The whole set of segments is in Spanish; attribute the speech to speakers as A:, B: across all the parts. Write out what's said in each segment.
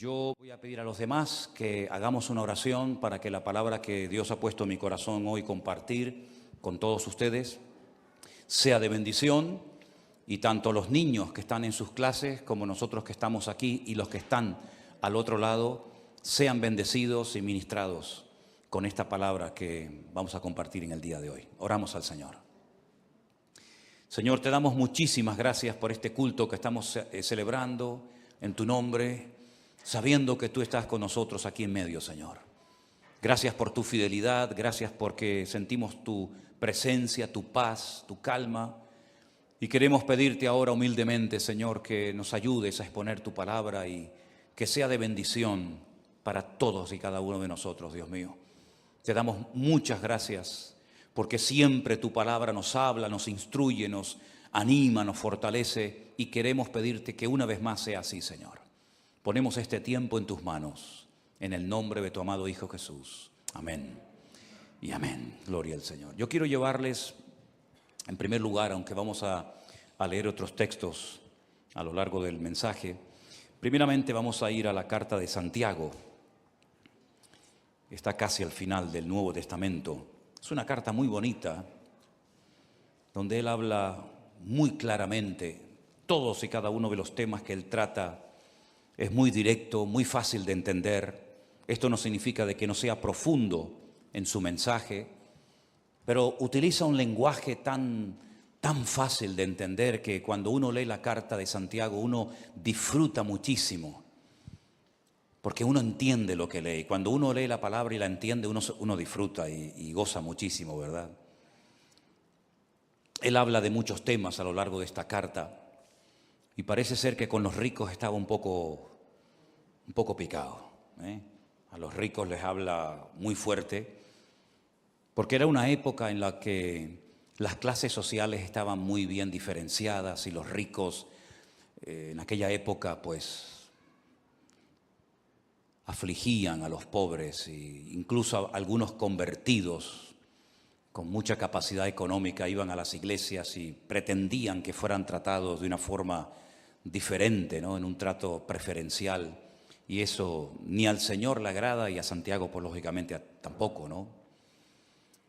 A: Yo voy a pedir a los demás que hagamos una oración para que la palabra que Dios ha puesto en mi corazón hoy compartir con todos ustedes sea de bendición, y tanto los niños que están en sus clases como nosotros que estamos aquí y los que están al otro lado sean bendecidos y ministrados con esta palabra que vamos a compartir en el día de hoy. Oramos al Señor. Señor, te damos muchísimas gracias por este culto que estamos celebrando en tu nombre, sabiendo que tú estás con nosotros aquí en medio, Señor. Gracias por tu fidelidad, gracias porque sentimos tu presencia, tu paz, tu calma. Y queremos pedirte ahora humildemente, Señor, que nos ayudes a exponer tu palabra y que sea de bendición para todos y cada uno de nosotros, Dios mío. Te damos muchas gracias porque siempre tu palabra nos habla, nos instruye, nos anima, nos fortalece, y queremos pedirte que una vez más sea así, Señor. Ponemos este tiempo en tus manos, en el nombre de tu amado Hijo Jesús. Amén y amén. Gloria al Señor. Yo quiero llevarles, en primer lugar, aunque vamos a leer otros textos a lo largo del mensaje, primeramente vamos a ir a la carta de Santiago. Está casi al final del Nuevo Testamento. Es una carta muy bonita, donde él habla muy claramente todos y cada uno de los temas que él trata. Es muy directo, muy fácil de entender. Esto no significa de que no sea profundo en su mensaje, pero utiliza un lenguaje tan fácil de entender que cuando uno lee la carta de Santiago uno disfruta muchísimo, porque uno entiende lo que lee. Cuando uno lee la palabra y la entiende, uno disfruta y goza muchísimo, ¿verdad? Él habla de muchos temas a lo largo de esta carta y parece ser que con los ricos estaba un poco picado, ¿eh? A los ricos les habla muy fuerte, porque era una época en la que las clases sociales estaban muy bien diferenciadas y los ricos en aquella época pues afligían a los pobres, e incluso algunos convertidos con mucha capacidad económica iban a las iglesias y pretendían que fueran tratados de una forma diferente, ¿no? En un trato preferencial, y eso ni al Señor le agrada y a Santiago pues lógicamente tampoco, ¿no?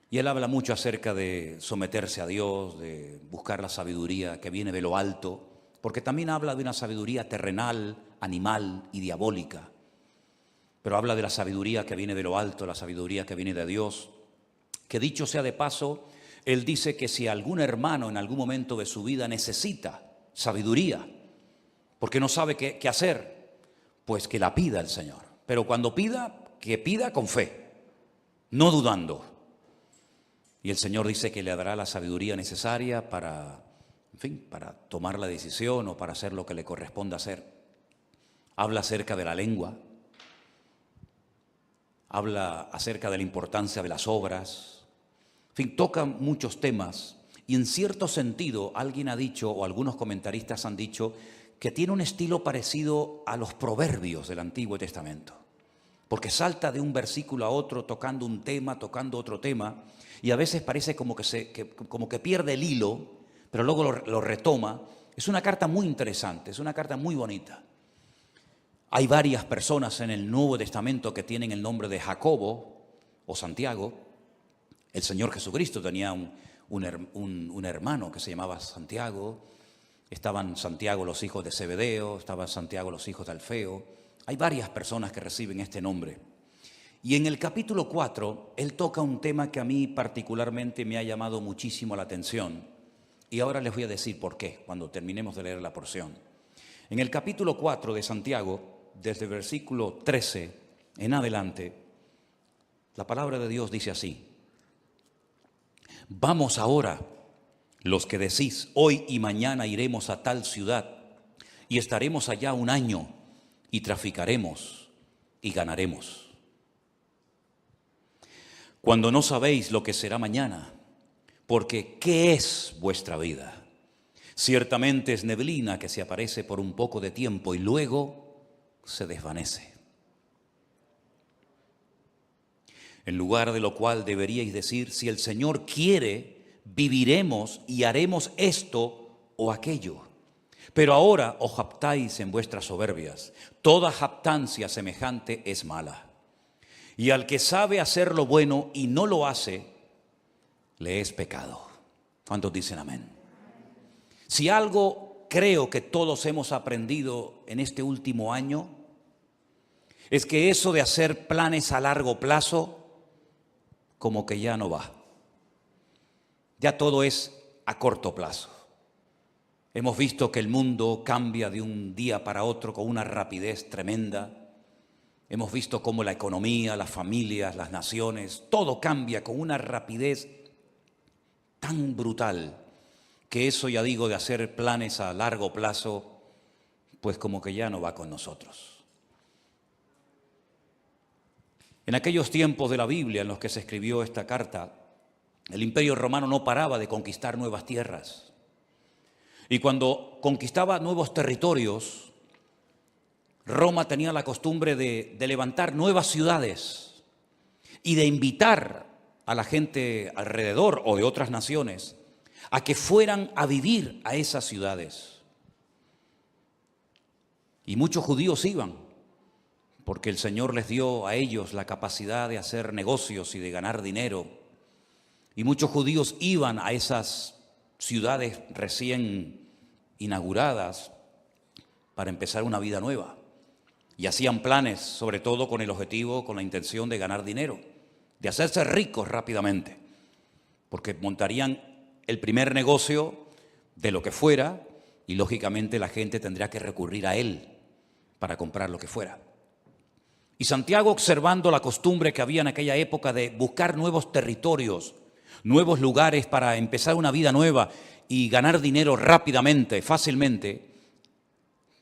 A: Y él habla mucho acerca de someterse a Dios, de buscar la sabiduría que viene de lo alto, porque también habla de una sabiduría terrenal, animal y diabólica, pero habla de la sabiduría que viene de lo alto, la sabiduría que viene de Dios, que dicho sea de paso, él dice que si algún hermano en algún momento de su vida necesita sabiduría, porque no sabe qué hacer, pues que la pida el Señor. Pero cuando pida, que pida con fe, no dudando. Y el Señor dice que le dará la sabiduría necesaria para tomar la decisión o para hacer lo que le corresponda hacer. Habla acerca de la lengua, habla acerca de la importancia de las obras, toca muchos temas. Y en cierto sentido, alguien ha dicho, o algunos comentaristas han dicho, que tiene un estilo parecido a los proverbios del Antiguo Testamento, porque salta de un versículo a otro tocando un tema, tocando otro tema, y a veces parece como que pierde el hilo, pero luego lo retoma. Es una carta muy interesante, es una carta muy bonita. Hay varias personas en el Nuevo Testamento que tienen el nombre de Jacobo o Santiago. El Señor Jesucristo tenía un hermano que se llamaba Santiago. Estaban Santiago los hijos de Zebedeo, estaban Santiago los hijos de Alfeo. Hay varias personas que reciben este nombre. Y en el capítulo 4, él toca un tema que a mí particularmente me ha llamado muchísimo la atención. Y ahora les voy a decir por qué, cuando terminemos de leer la porción. En el capítulo 4 de Santiago, desde el versículo 13 en adelante, la palabra de Dios dice así: vamos ahora, los que decís, hoy y mañana iremos a tal ciudad y estaremos allá un año y traficaremos y ganaremos, cuando no sabéis lo que será mañana, porque ¿qué es vuestra vida? Ciertamente es neblina que se aparece por un poco de tiempo y luego se desvanece. En lugar de lo cual deberíais decir, si el Señor quiere, viviremos y haremos esto o aquello. Pero ahora os jactáis en vuestras soberbias. Toda jactancia semejante es mala. Y al que sabe hacer lo bueno y no lo hace, le es pecado. ¿Cuántos dicen amén? Si algo creo que todos hemos aprendido en este último año, es que eso de hacer planes a largo plazo, como que ya no va. Ya todo es a corto plazo. Hemos visto que el mundo cambia de un día para otro con una rapidez tremenda. Hemos visto cómo la economía, las familias, las naciones, todo cambia con una rapidez tan brutal que eso, ya digo, de hacer planes a largo plazo, pues como que ya no va con nosotros. En aquellos tiempos de la Biblia en los que se escribió esta carta, el Imperio Romano no paraba de conquistar nuevas tierras. Y cuando conquistaba nuevos territorios, Roma tenía la costumbre de levantar nuevas ciudades y de invitar a la gente alrededor o de otras naciones a que fueran a vivir a esas ciudades. Y muchos judíos iban, porque el Señor les dio a ellos la capacidad de hacer negocios y de ganar dinero. Y muchos judíos iban a esas ciudades recién inauguradas para empezar una vida nueva. Y hacían planes, sobre todo con el objetivo, con la intención de ganar dinero, de hacerse ricos rápidamente, porque montarían el primer negocio de lo que fuera y lógicamente la gente tendría que recurrir a él para comprar lo que fuera. Y Santiago, observando la costumbre que había en aquella época de buscar nuevos territorios, nuevos lugares para empezar una vida nueva y ganar dinero rápidamente, fácilmente,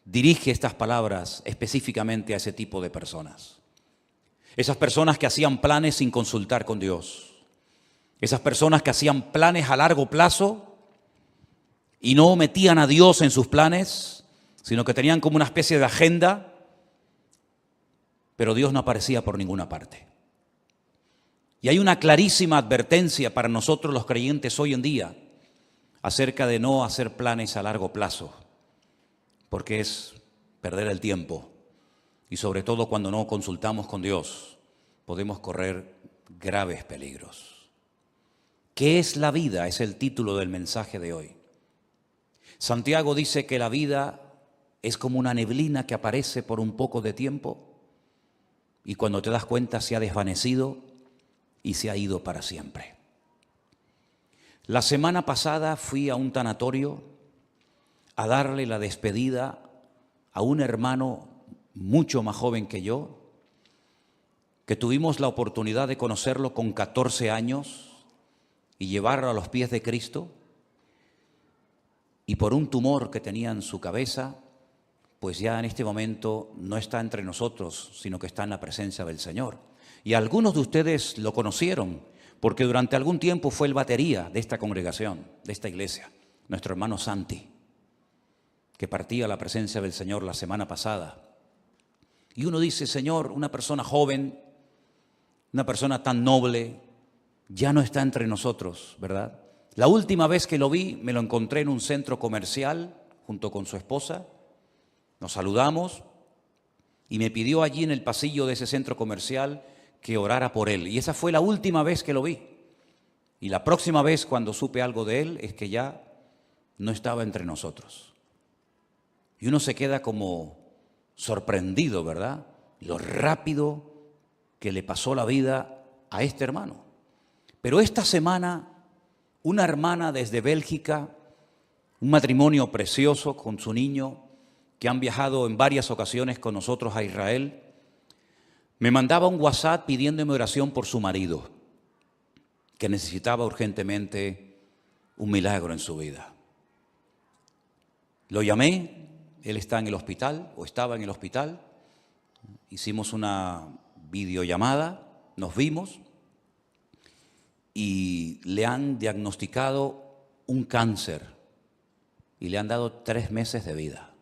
A: dirige estas palabras específicamente a ese tipo de personas. Esas personas que hacían planes sin consultar con Dios. Esas personas que hacían planes a largo plazo y no metían a Dios en sus planes, sino que tenían como una especie de agenda, pero Dios no aparecía por ninguna parte. Y hay una clarísima advertencia para nosotros los creyentes hoy en día acerca de no hacer planes a largo plazo, porque es perder el tiempo y sobre todo cuando no consultamos con Dios podemos correr graves peligros. ¿Qué es la vida? Es el título del mensaje de hoy. Santiago dice que la vida es como una neblina que aparece por un poco de tiempo y cuando te das cuenta se ha desvanecido y se ha ido para siempre. La semana pasada fui a un tanatorio a darle la despedida a un hermano mucho más joven que yo, que tuvimos la oportunidad de conocerlo con 14 años y llevarlo a los pies de Cristo, y por un tumor que tenía en su cabeza, pues ya en este momento no está entre nosotros, sino que está en la presencia del Señor. Y algunos de ustedes lo conocieron, porque durante algún tiempo fue el batería de esta congregación, de esta iglesia, nuestro hermano Santi, que partía a la presencia del Señor la semana pasada. Y uno dice, Señor, una persona joven, una persona tan noble, ya no está entre nosotros, ¿verdad? La última vez que lo vi, me lo encontré en un centro comercial junto con su esposa. Nos saludamos y me pidió allí en el pasillo de ese centro comercial que orara por él. Y esa fue la última vez que lo vi. Y la próxima vez cuando supe algo de él es que ya no estaba entre nosotros. Y uno se queda como sorprendido, ¿verdad? Lo rápido que le pasó la vida a este hermano. Pero esta semana, una hermana desde Bélgica, un matrimonio precioso con su niño, que han viajado en varias ocasiones con nosotros a Israel, me mandaba un WhatsApp pidiéndome oración por su marido, que necesitaba urgentemente un milagro en su vida. Lo llamé, él está en el hospital, o estaba en el hospital, hicimos una videollamada, nos vimos y le han diagnosticado un cáncer y le han dado 3 meses de vida.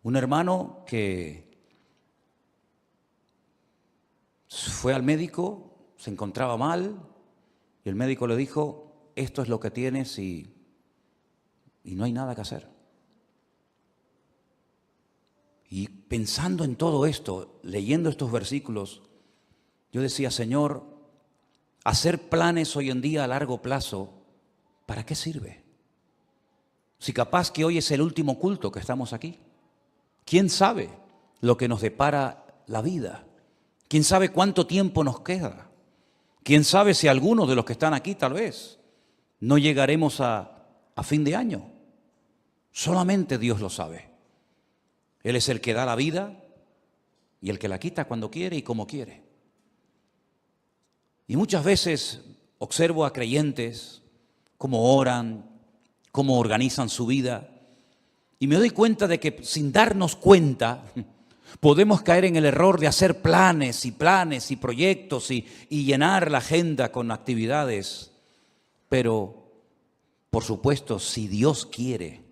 A: Un hermano que fue al médico, se encontraba mal y el médico le dijo, esto es lo que tienes y no hay nada que hacer. Y pensando en todo esto, leyendo estos versículos, yo decía, Señor, hacer planes hoy en día a largo plazo, ¿para qué sirve? Si capaz que hoy es el último culto que estamos aquí. ¿Quién sabe lo que nos depara la vida? ¿Quién sabe cuánto tiempo nos queda? ¿Quién sabe si algunos de los que están aquí tal vez no llegaremos a fin de año? Solamente Dios lo sabe. Él es el que da la vida y el que la quita cuando quiere y como quiere. Y muchas veces observo a creyentes cómo oran, cómo organizan su vida, y me doy cuenta de que sin darnos cuenta podemos caer en el error de hacer planes y proyectos y llenar la agenda con actividades. Pero, por supuesto, si Dios quiere,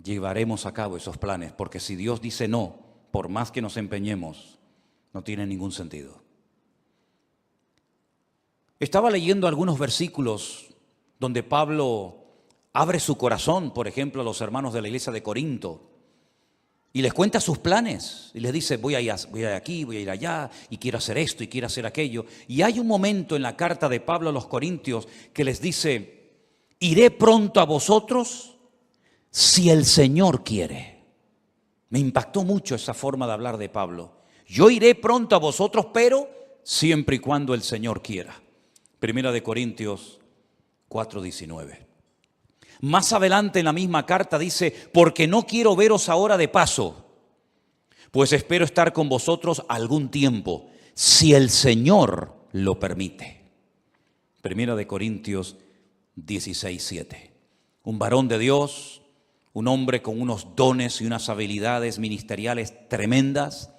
A: llevaremos a cabo esos planes, porque si Dios dice no, por más que nos empeñemos, no tiene ningún sentido. Estaba leyendo algunos versículos donde Pablo abre su corazón, por ejemplo, a los hermanos de la iglesia de Corinto, y les cuenta sus planes, y les dice, voy a ir aquí, voy a ir allá, y quiero hacer esto, y quiero hacer aquello. Y hay un momento en la carta de Pablo a los Corintios que les dice, iré pronto a vosotros si el Señor quiere. Me impactó mucho esa forma de hablar de Pablo. Yo iré pronto a vosotros, pero siempre y cuando el Señor quiera. Primera de Corintios 4:19. Más adelante en la misma carta dice, porque no quiero veros ahora de paso, pues espero estar con vosotros algún tiempo, si el Señor lo permite. Primera de Corintios 16:7. Un varón de Dios, un hombre con unos dones y unas habilidades ministeriales tremendas,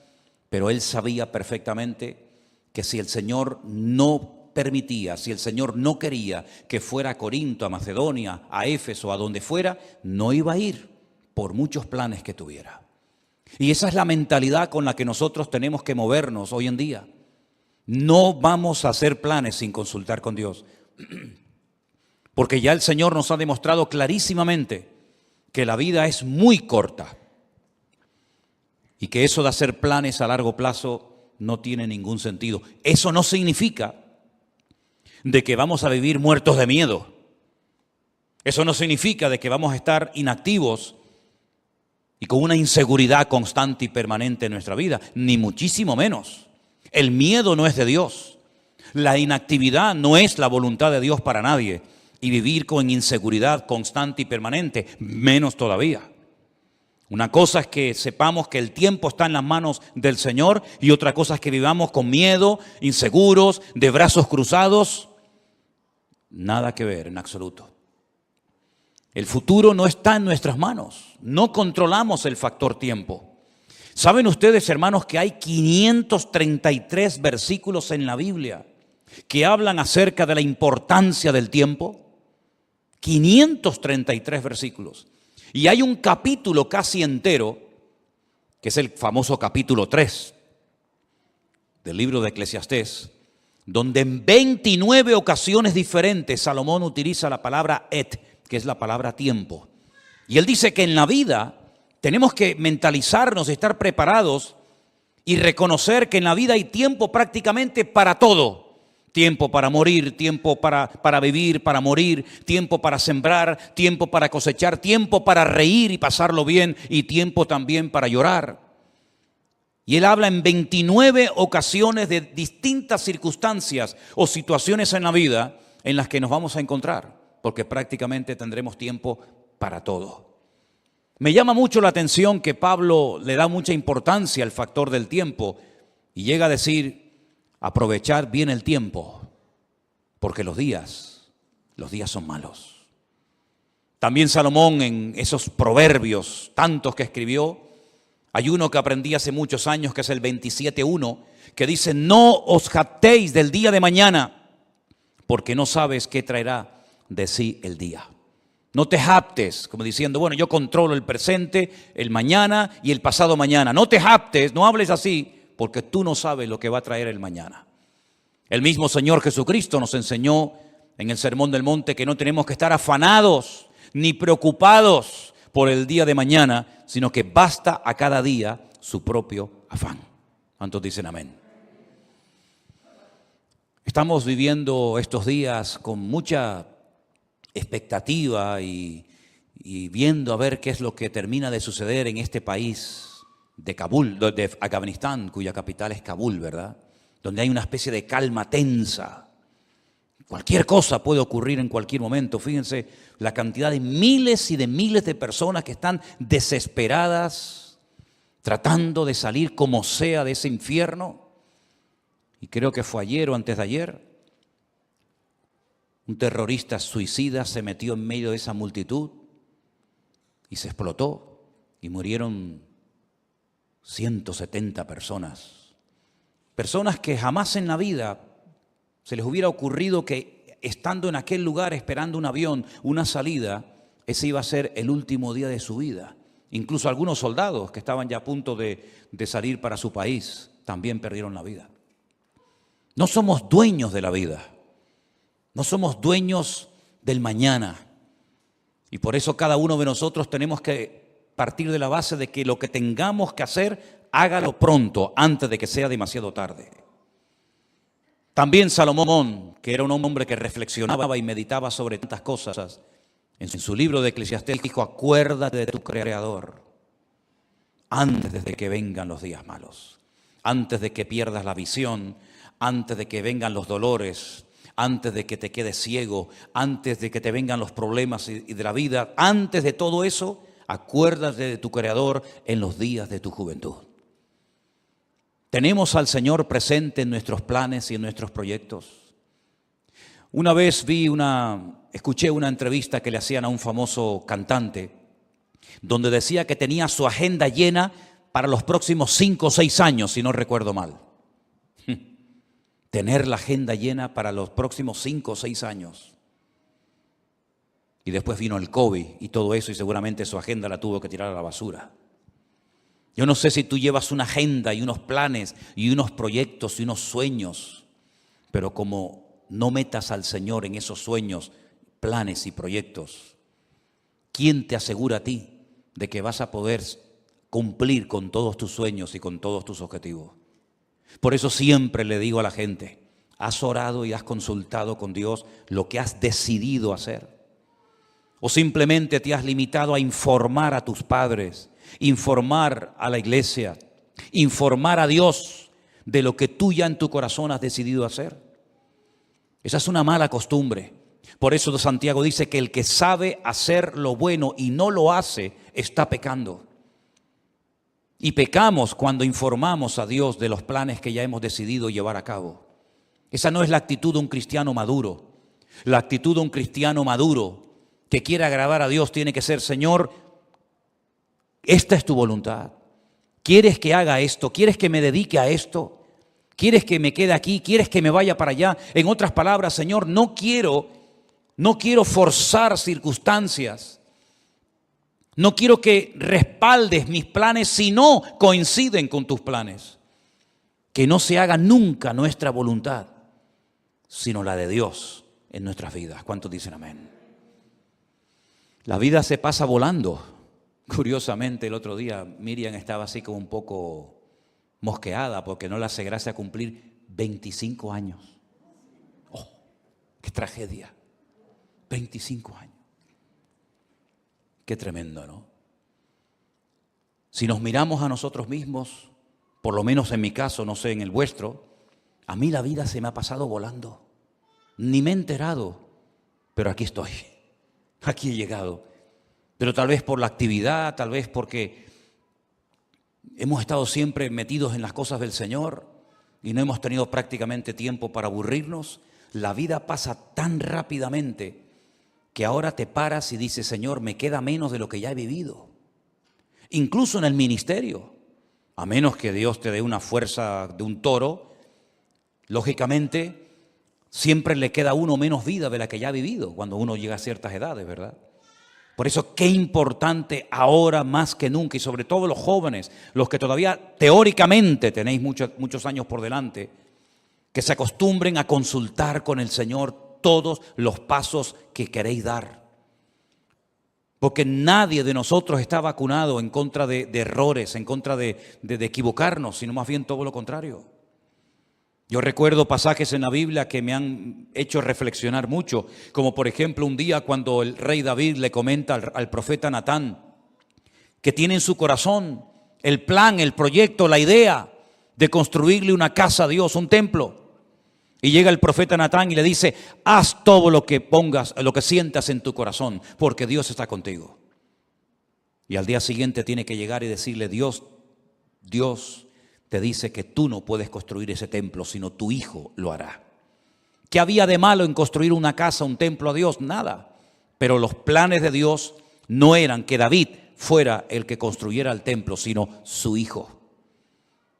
A: pero él sabía perfectamente que si el Señor no permitía, si el Señor no quería que fuera a Corinto, a Macedonia, a Éfeso, a donde fuera, no iba a ir por muchos planes que tuviera. Y esa es la mentalidad con la que nosotros tenemos que movernos hoy en día. No vamos a hacer planes sin consultar con Dios, porque ya el Señor nos ha demostrado clarísimamente que la vida es muy corta y que eso de hacer planes a largo plazo no tiene ningún sentido. Eso no significa de que vamos a vivir muertos de miedo. Eso no significa de que vamos a estar inactivos y con una inseguridad constante y permanente en nuestra vida, ni muchísimo menos. El miedo no es de Dios. La inactividad no es la voluntad de Dios para nadie. Y vivir con inseguridad constante y permanente, menos todavía. Una cosa es que sepamos que el tiempo está en las manos del Señor y otra cosa es que vivamos con miedo, inseguros, de brazos cruzados. Nada que ver en absoluto. El futuro no está en nuestras manos. No controlamos el factor tiempo. ¿Saben ustedes, hermanos, que hay 533 versículos en la Biblia que hablan acerca de la importancia del tiempo? 533 versículos. Y hay un capítulo casi entero, que es el famoso capítulo 3 del libro de Eclesiastés, donde en 29 ocasiones diferentes Salomón utiliza la palabra et, que es la palabra tiempo. Y él dice que en la vida tenemos que mentalizarnos, estar preparados y reconocer que en la vida hay tiempo prácticamente para todo. Tiempo para morir, tiempo para vivir, para morir, tiempo para sembrar, tiempo para cosechar, tiempo para reír y pasarlo bien y tiempo también para llorar. Y él habla en 29 ocasiones de distintas circunstancias o situaciones en la vida en las que nos vamos a encontrar, porque prácticamente tendremos tiempo para todo. Me llama mucho la atención que Pablo le da mucha importancia al factor del tiempo y llega a decir, aprovechar bien el tiempo, porque los días son malos. También Salomón en esos proverbios tantos que escribió, hay uno que aprendí hace muchos años que es el 27:1, que dice, no os jactéis del día de mañana, porque no sabes qué traerá de sí el día. No te jactes, como diciendo, bueno, yo controlo el presente, el mañana y el pasado mañana. No te jactes, no hables así, porque tú no sabes lo que va a traer el mañana. El mismo Señor Jesucristo nos enseñó en el Sermón del Monte que no tenemos que estar afanados ni preocupados por el día de mañana, sino que basta a cada día su propio afán. ¿Cuántos dicen amén? Estamos viviendo estos días con mucha expectativa y viendo a ver qué es lo que termina de suceder en este país de Kabul, de Afganistán, cuya capital es Kabul, ¿verdad? Donde hay una especie de calma tensa. Cualquier cosa puede ocurrir en cualquier momento. Fíjense la cantidad de miles y de miles de personas que están desesperadas, tratando de salir como sea de ese infierno. Y creo que fue ayer o antes de ayer, un terrorista suicida se metió en medio de esa multitud y se explotó y murieron 170 personas. Personas que jamás en la vida se les hubiera ocurrido que estando en aquel lugar esperando un avión, una salida, ese iba a ser el último día de su vida. Incluso algunos soldados que estaban ya a punto de salir para su país también perdieron la vida. No somos dueños de la vida, no somos dueños del mañana. Y por eso cada uno de nosotros tenemos que partir de la base de que lo que tengamos que hacer, hágalo pronto, antes de que sea demasiado tarde. También Salomón, que era un hombre que reflexionaba y meditaba sobre tantas cosas, en su libro de Eclesiastés dijo: acuérdate de tu Creador antes de que vengan los días malos, antes de que pierdas la visión, antes de que vengan los dolores, antes de que te quedes ciego, antes de que te vengan los problemas y de la vida, antes de todo eso, acuérdate de tu Creador en los días de tu juventud. Tenemos al Señor presente en nuestros planes y en nuestros proyectos. Una vez escuché una entrevista que le hacían a un famoso cantante, donde decía que tenía su agenda llena para los próximos 5 o 6 años, si no recuerdo mal. Tener la agenda llena para los próximos 5 o 6 años. Y después vino el COVID y todo eso, y seguramente su agenda la tuvo que tirar a la basura. Yo no sé si tú llevas una agenda y unos planes y unos proyectos y unos sueños, pero como no metas al Señor en esos sueños, planes y proyectos, ¿quién te asegura a ti de que vas a poder cumplir con todos tus sueños y con todos tus objetivos? Por eso siempre le digo a la gente: ¿has orado y has consultado con Dios lo que has decidido hacer? ¿O simplemente te has limitado a informar a tus padres, informar a la iglesia, informar a Dios de lo que tú ya en tu corazón has decidido hacer? Esa es una mala costumbre. Por eso Santiago dice que el que sabe hacer lo bueno y no lo hace, está pecando. Y pecamos cuando informamos a Dios de los planes que ya hemos decidido llevar a cabo. Esa no es la actitud de un cristiano maduro. La actitud de un cristiano maduro que quiere agradar a Dios tiene que ser: Señor, esta es tu voluntad. ¿Quieres que haga esto? ¿Quieres que me dedique a esto? ¿Quieres que me quede aquí? ¿Quieres que me vaya para allá? En otras palabras, Señor, no quiero forzar circunstancias. No quiero que respaldes mis planes si no coinciden con tus planes. Que no se haga nunca nuestra voluntad, sino la de Dios en nuestras vidas. ¿Cuántos dicen amén? La vida se pasa volando. Curiosamente, el otro día Miriam estaba así como un poco mosqueada porque no le hace gracia cumplir 25 años. ¡Oh, qué tragedia! 25 años. Qué tremendo, ¿no? Si nos miramos a nosotros mismos, por lo menos en mi caso, no sé en el vuestro, a mí la vida se me ha pasado volando. Ni me he enterado, pero aquí estoy, aquí he llegado. Pero tal vez por la actividad, tal vez porque hemos estado siempre metidos en las cosas del Señor y no hemos tenido prácticamente tiempo para aburrirnos. La vida pasa tan rápidamente que ahora te paras y dices: Señor, me queda menos de lo que ya he vivido. Incluso en el ministerio, a menos que Dios te dé una fuerza de un toro, lógicamente siempre le queda a uno menos vida de la que ya ha vivido cuando uno llega a ciertas edades, ¿verdad? Por eso qué importante ahora más que nunca, y sobre todo los jóvenes, los que todavía teóricamente tenéis muchos años por delante, que se acostumbren a consultar con el Señor todos los pasos que queréis dar. Porque nadie de nosotros está vacunado en contra de errores, en contra de equivocarnos, sino más bien todo lo contrario. Yo recuerdo pasajes en la Biblia que me han hecho reflexionar mucho, como por ejemplo un día cuando el rey David le comenta al profeta Natán que tiene en su corazón el plan, el proyecto, la idea de construirle una casa a Dios, un templo. Y llega el profeta Natán y le dice: haz todo lo que pongas, lo que sientas en tu corazón, porque Dios está contigo. Y al día siguiente tiene que llegar y decirle: Dios te dice que tú no puedes construir ese templo, sino tu hijo lo hará. ¿Qué había de malo en construir una casa, un templo a Dios? Nada. Pero los planes de Dios no eran que David fuera el que construyera el templo, sino su hijo.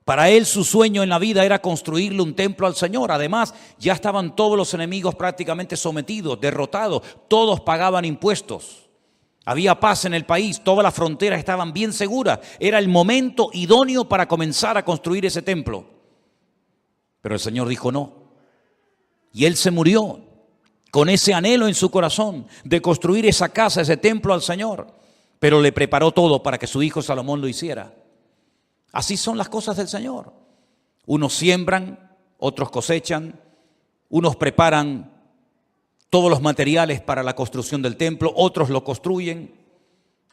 A: Para él su sueño en la vida era construirle un templo al Señor. Además, ya estaban todos los enemigos prácticamente sometidos, derrotados. Todos pagaban impuestos. Había paz en el país, todas las fronteras estaban bien seguras. Era el momento idóneo para comenzar a construir ese templo. Pero el Señor dijo no. Y él se murió con ese anhelo en su corazón de construir esa casa, ese templo al Señor. Pero le preparó todo para que su hijo Salomón lo hiciera. Así son las cosas del Señor. Unos siembran, otros cosechan, unos preparan todos los materiales para la construcción del templo, otros lo construyen.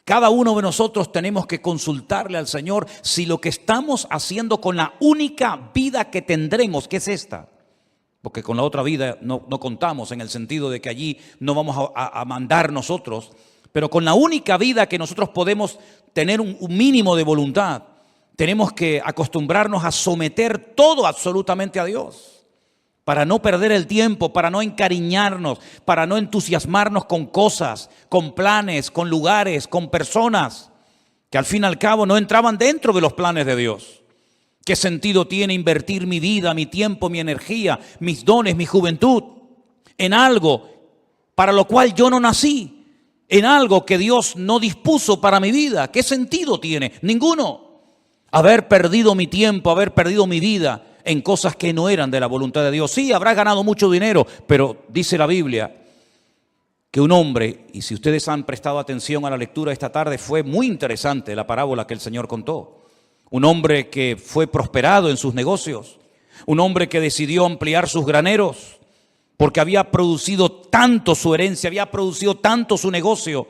A: Cada uno de nosotros tenemos que consultarle al Señor si lo que estamos haciendo con la única vida que tendremos, que es esta, porque con la otra vida no contamos, en el sentido de que allí no vamos a mandar nosotros, pero con la única vida que nosotros podemos tener un mínimo de voluntad, tenemos que acostumbrarnos a someter todo absolutamente a Dios, para no perder el tiempo, para no encariñarnos, para no entusiasmarnos con cosas, con planes, con lugares, con personas que al fin y al cabo no entraban dentro de los planes de Dios. ¿Qué sentido tiene invertir mi vida, mi tiempo, mi energía, mis dones, mi juventud en algo para lo cual yo no nací, en algo que Dios no dispuso para mi vida? ¿Qué sentido tiene? Ninguno. Haber perdido mi tiempo, haber perdido mi vida en cosas que no eran de la voluntad de Dios. Sí, habrá ganado mucho dinero, pero dice la Biblia que un hombre, y si ustedes han prestado atención a la lectura esta tarde, fue muy interesante la parábola que el Señor contó. Un hombre que fue prosperado en sus negocios, un hombre que decidió ampliar sus graneros, porque había producido tanto su herencia, había producido tanto su negocio,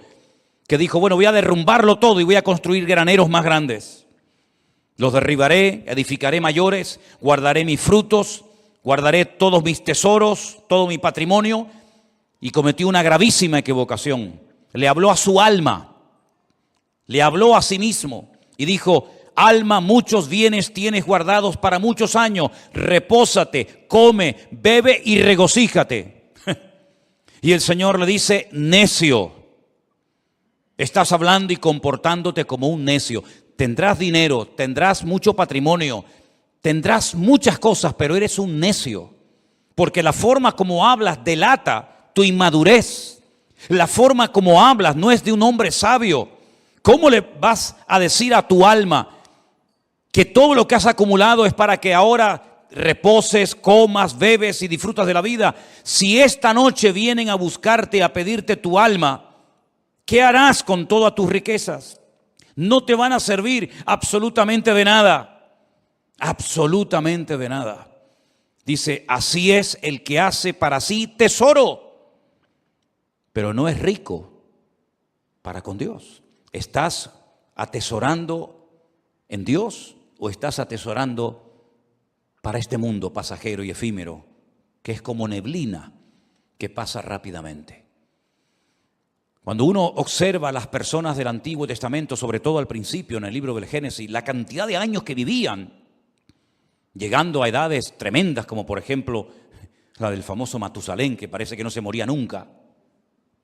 A: que dijo: bueno, voy a derrumbarlo todo y voy a construir graneros más grandes. Los derribaré, edificaré mayores, guardaré mis frutos, guardaré todos mis tesoros, todo mi patrimonio. Y cometió una gravísima equivocación. Le habló a su alma, le habló a sí mismo y dijo: alma, muchos bienes tienes guardados para muchos años, repósate, come, bebe y regocíjate. Y el Señor le dice: necio, estás hablando y comportándote como un necio. Tendrás dinero, tendrás mucho patrimonio, tendrás muchas cosas, pero eres un necio. Porque la forma como hablas delata tu inmadurez. La forma como hablas no es de un hombre sabio. ¿Cómo le vas a decir a tu alma que todo lo que has acumulado es para que ahora reposes, comas, bebes y disfrutas de la vida? Si esta noche vienen a buscarte, a pedirte tu alma, ¿qué harás con todas tus riquezas? No te van a servir absolutamente de nada. Absolutamente de nada. Dice: así es el que hace para sí tesoro, pero no es rico para con Dios. ¿Estás atesorando en Dios o estás atesorando para este mundo pasajero y efímero, que es como neblina que pasa rápidamente? Cuando uno observa a las personas del Antiguo Testamento, sobre todo al principio en el libro del Génesis, la cantidad de años que vivían, llegando a edades tremendas, como por ejemplo la del famoso Matusalén, que parece que no se moría nunca,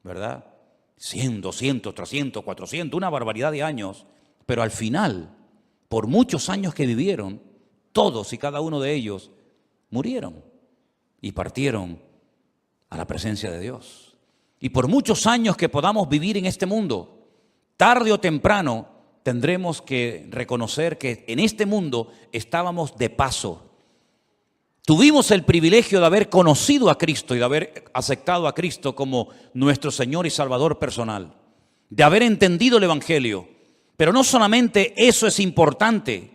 A: ¿verdad? 100, 200, 300, 400, una barbaridad de años. Pero al final, por muchos años que vivieron, todos y cada uno de ellos murieron y partieron a la presencia de Dios. Y por muchos años que podamos vivir en este mundo, tarde o temprano tendremos que reconocer que en este mundo estábamos de paso. Tuvimos el privilegio de haber conocido a Cristo y de haber aceptado a Cristo como nuestro Señor y Salvador personal. de haber entendido el Evangelio. Pero no solamente eso es importante,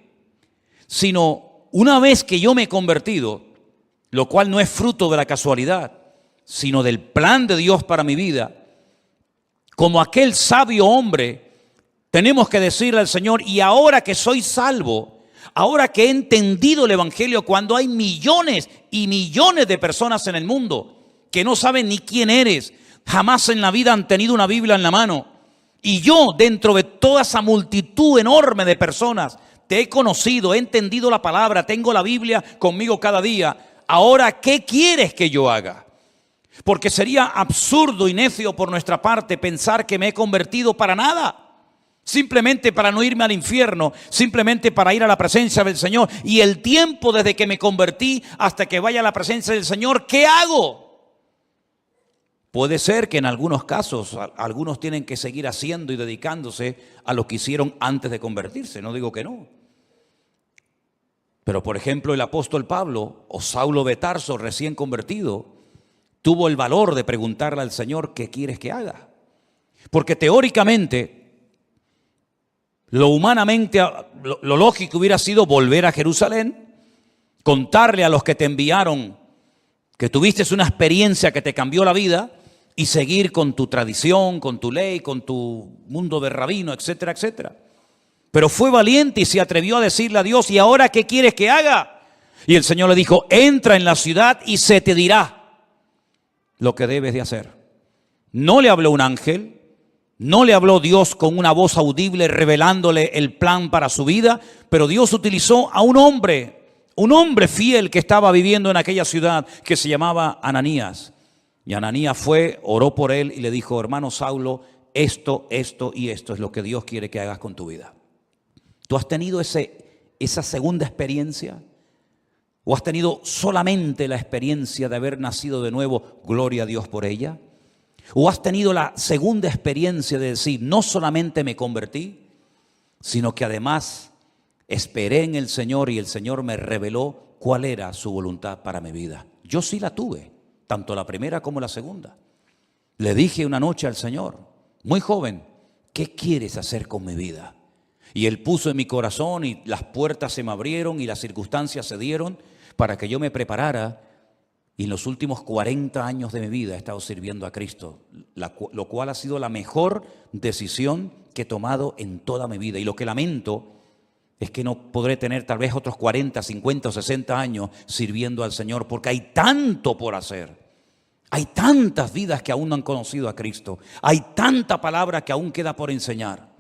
A: sino una vez que yo me he convertido, lo cual no es fruto de la casualidad, sino del plan de Dios para mi vida, como aquel sabio hombre, tenemos que decirle al Señor, y ahora que soy salvo, ahora que he entendido el Evangelio, cuando hay millones y millones de personas en el mundo que no saben ni quién eres, jamás en la vida han tenido una Biblia en la mano, y yo dentro de toda esa multitud enorme de personas te he conocido, he entendido la palabra, tengo la Biblia conmigo cada día, ahora ¿qué quieres que yo haga? Porque sería absurdo y necio por nuestra parte pensar que me he convertido para nada. Simplemente para no irme al infierno, simplemente para ir a la presencia del Señor. Y el tiempo desde que me convertí hasta que vaya a la presencia del Señor, ¿qué hago? Puede ser que en algunos casos algunos tienen que seguir haciendo y dedicándose a lo que hicieron antes de convertirse. No digo que no. Pero por ejemplo el apóstol Pablo o Saulo de Tarso recién convertido tuvo el valor de preguntarle al Señor, ¿qué quieres que haga? Porque teóricamente, lo humanamente, lo lógico hubiera sido volver a Jerusalén, contarle a los que te enviaron que tuviste una experiencia que te cambió la vida y seguir con tu tradición, con tu ley, con tu mundo de rabino, etcétera, etcétera. Pero fue valiente y se atrevió a decirle a Dios, ¿y ahora qué quieres que haga? Y el Señor le dijo, entra en la ciudad y se te dirá lo que debes de hacer. No le habló un ángel, no le habló Dios con una voz audible revelándole el plan para su vida, pero Dios utilizó a un hombre fiel que estaba viviendo en aquella ciudad que se llamaba Ananías. Y Ananías fue, oró por él y le dijo, hermano Saulo, esto y esto es lo que Dios quiere que hagas con tu vida. ¿Tú has tenido esa segunda experiencia? ¿O has tenido solamente la experiencia de haber nacido de nuevo, gloria a Dios por ella? ¿O has tenido la segunda experiencia de decir, no solamente me convertí, sino que además esperé en el Señor y el Señor me reveló cuál era su voluntad para mi vida? Yo sí la tuve, tanto la primera como la segunda. Le dije una noche al Señor, muy joven, ¿qué quieres hacer con mi vida? Y Él puso en mi corazón y las puertas se me abrieron y las circunstancias se dieron para que yo me preparara, y en los últimos 40 años de mi vida he estado sirviendo a Cristo, lo cual ha sido la mejor decisión que he tomado en toda mi vida. Y lo que lamento es que no podré tener tal vez otros 40, 50 o 60 años sirviendo al Señor, porque hay tanto por hacer. Hay tantas vidas que aún no han conocido a Cristo. Hay tanta palabra que aún queda por enseñar.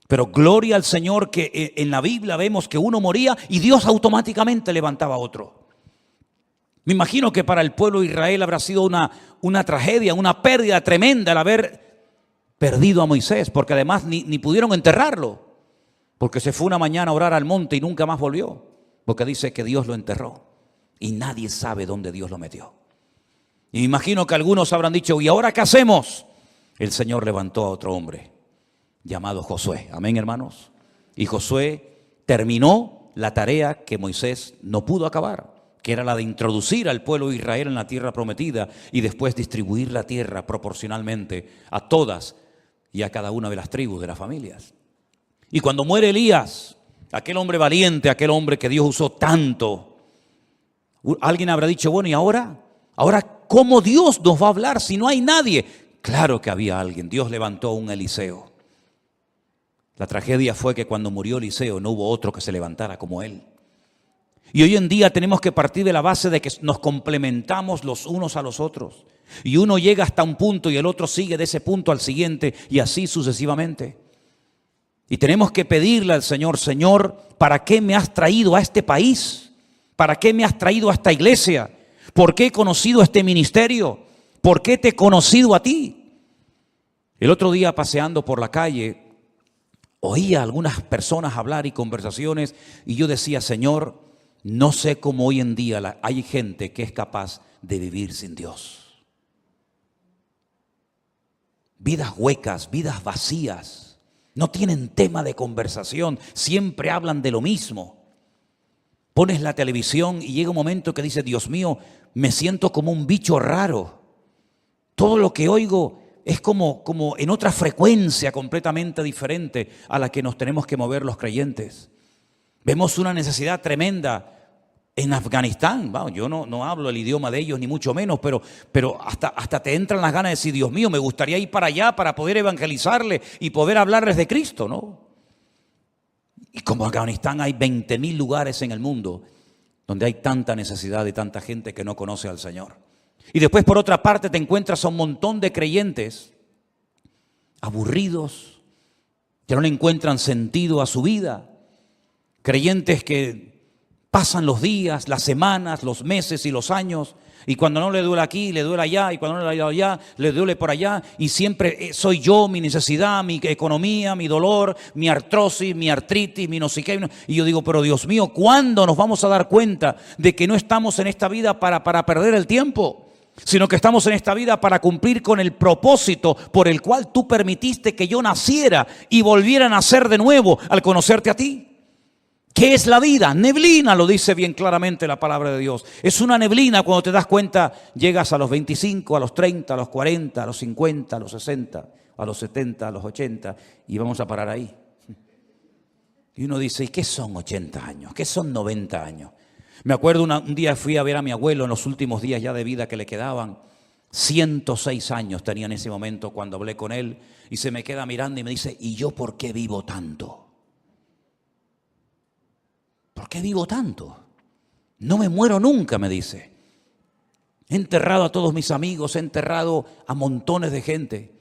A: Pero gloria al Señor que en la Biblia vemos que uno moría y Dios automáticamente levantaba a otro. Me imagino que para el pueblo de Israel habrá sido una tragedia, una pérdida tremenda el haber perdido a Moisés, porque además ni pudieron enterrarlo, porque se fue una mañana a orar al monte y nunca más volvió, porque dice que Dios lo enterró y nadie sabe dónde Dios lo metió. Y me imagino que algunos habrán dicho, ¿y ahora qué hacemos? El Señor levantó a otro hombre llamado Josué. Amén, hermanos. Y Josué terminó la tarea que Moisés no pudo acabar, que era la de introducir al pueblo de Israel en la tierra prometida y después distribuir la tierra proporcionalmente a todas y a cada una de las tribus de las familias. Y cuando muere Elías, aquel hombre valiente, aquel hombre que Dios usó tanto, alguien habrá dicho, bueno, ¿y ahora? ¿Ahora cómo Dios nos va a hablar si no hay nadie? Claro que había alguien. Dios levantó a un Eliseo. La tragedia fue que cuando murió Eliseo no hubo otro que se levantara como él. Y hoy en día tenemos que partir de la base de que nos complementamos los unos a los otros. Y uno llega hasta un punto y el otro sigue de ese punto al siguiente y así sucesivamente. Y tenemos que pedirle al Señor, Señor, ¿para qué me has traído a este país? ¿Para qué me has traído a esta iglesia? ¿Por qué he conocido este ministerio? ¿Por qué te he conocido a ti? El otro día paseando por la calle, oía a algunas personas hablar y conversaciones y yo decía, Señor, no sé cómo hoy en día hay gente que es capaz de vivir sin Dios. Vidas huecas, vidas vacías, no tienen tema de conversación, siempre hablan de lo mismo. Pones la televisión y llega un momento que dices, Dios mío, me siento como un bicho raro. Todo lo que oigo es como en otra frecuencia completamente diferente a la que nos tenemos que mover los creyentes. Vemos una necesidad tremenda en Afganistán. Bueno, yo no hablo el idioma de ellos, ni mucho menos, pero hasta te entran las ganas de decir, Dios mío, me gustaría ir para allá para poder evangelizarles y poder hablarles de Cristo, ¿no? Y como en Afganistán hay 20.000 lugares en el mundo donde hay tanta necesidad de tanta gente que no conoce al Señor. Y después, por otra parte, te encuentras a un montón de creyentes aburridos, que no le encuentran sentido a su vida. Creyentes que pasan los días, las semanas, los meses y los años, y cuando no le duele aquí, le duele allá, y cuando no le duele allá, le duele por allá, y siempre soy yo, mi necesidad, mi economía, mi dolor, mi artrosis, mi artritis, mi no sé qué. Y yo digo, pero Dios mío, ¿cuándo nos vamos a dar cuenta de que no estamos en esta vida para perder el tiempo? Sino que estamos en esta vida para cumplir con el propósito por el cual tú permitiste que yo naciera y volviera a nacer de nuevo al conocerte a ti. ¿Qué es la vida? Neblina, lo dice bien claramente la palabra de Dios. Es una neblina. Cuando te das cuenta, llegas a los 25, a los 30, a los 40, a los 50, a los 60, a los 70, a los 80 y vamos a parar ahí. Y uno dice, ¿y qué son 80 años? ¿Qué son 90 años? Me acuerdo un día fui a ver a mi abuelo en los últimos días ya de vida que le quedaban. 106 años tenía en ese momento cuando hablé con él y se me queda mirando y me dice, ¿y yo por qué vivo tanto? ¿Por qué vivo tanto? No me muero nunca, me dice. He enterrado a todos mis amigos, he enterrado a montones de gente.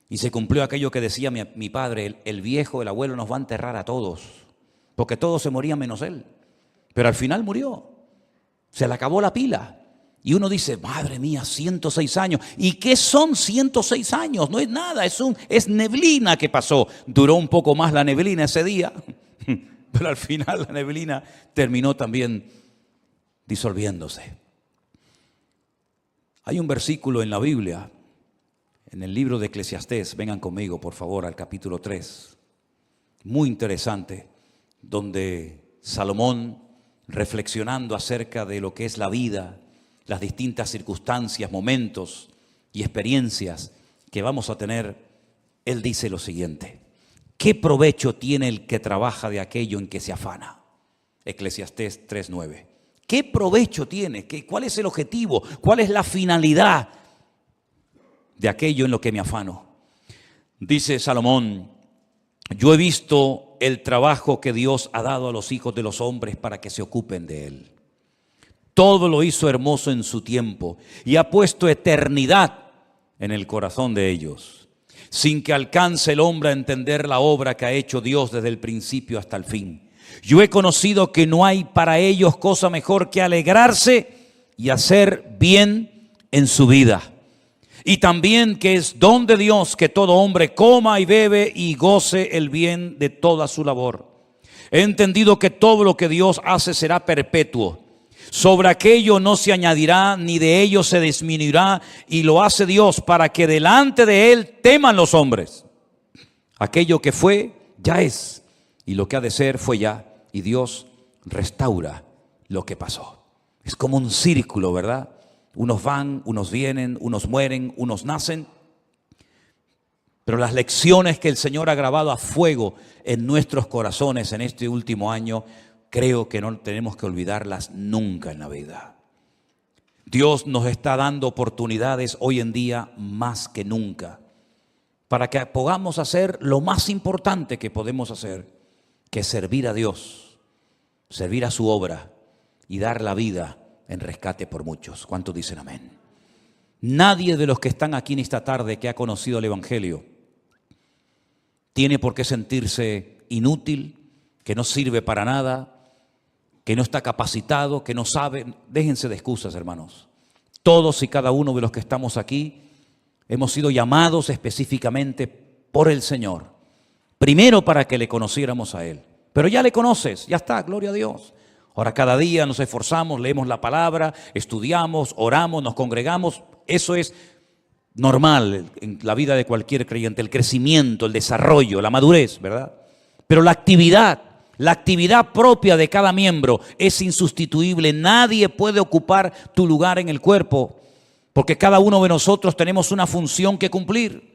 A: Y se cumplió aquello que decía mi padre, el viejo, el abuelo nos va a enterrar a todos. Porque todos se morían menos él. Pero al final murió. Se le acabó la pila. Y uno dice, madre mía, 106 años. ¿Y qué son 106 años? No es nada, es neblina que pasó. Duró un poco más la neblina ese día. Pero al final la neblina terminó también disolviéndose. Hay un versículo en la Biblia, en el libro de Eclesiastés, vengan conmigo por favor al capítulo 3, muy interesante, donde Salomón, reflexionando acerca de lo que es la vida, las distintas circunstancias, momentos y experiencias que vamos a tener, él dice lo siguiente: ¿qué provecho tiene el que trabaja de aquello en que se afana? Eclesiastés 3:9. ¿Qué provecho tiene? ¿Cuál es el objetivo? ¿Cuál es la finalidad de aquello en lo que me afano? Dice Salomón, yo he visto el trabajo que Dios ha dado a los hijos de los hombres para que se ocupen de él. Todo lo hizo hermoso en su tiempo y ha puesto eternidad en el corazón de ellos, sin que alcance el hombre a entender la obra que ha hecho Dios desde el principio hasta el fin. Yo he conocido que no hay para ellos cosa mejor que alegrarse y hacer bien en su vida. Y también que es don de Dios que todo hombre coma y bebe y goce el bien de toda su labor. He entendido que todo lo que Dios hace será perpetuo. Sobre aquello no se añadirá, ni de ello se disminuirá, y lo hace Dios para que delante de Él teman los hombres. Aquello que fue, ya es, y lo que ha de ser, fue ya, y Dios restaura lo que pasó. Es como un círculo, ¿verdad? Unos van, unos vienen, unos mueren, unos nacen, pero las lecciones que el Señor ha grabado a fuego en nuestros corazones en este último año, creo que no tenemos que olvidarlas nunca en la vida. Dios nos está dando oportunidades hoy en día más que nunca para que podamos hacer lo más importante que podemos hacer, que es servir a Dios, servir a su obra y dar la vida en rescate por muchos. ¿Cuántos dicen amén? Nadie de los que están aquí en esta tarde que ha conocido el Evangelio tiene por qué sentirse inútil, que no sirve para nada, que no está capacitado, que no sabe. Déjense de excusas, hermanos. Todos y cada uno de los que estamos aquí hemos sido llamados específicamente por el Señor. Primero para que le conociéramos a Él. Pero ya le conoces, ya está, gloria a Dios. Ahora cada día nos esforzamos, leemos la palabra, estudiamos, oramos, nos congregamos. Eso es normal en la vida de cualquier creyente, el crecimiento, el desarrollo, la madurez, ¿verdad? Pero la actividad propia de cada miembro es insustituible. Nadie puede ocupar tu lugar en el cuerpo, porque cada uno de nosotros tenemos una función que cumplir.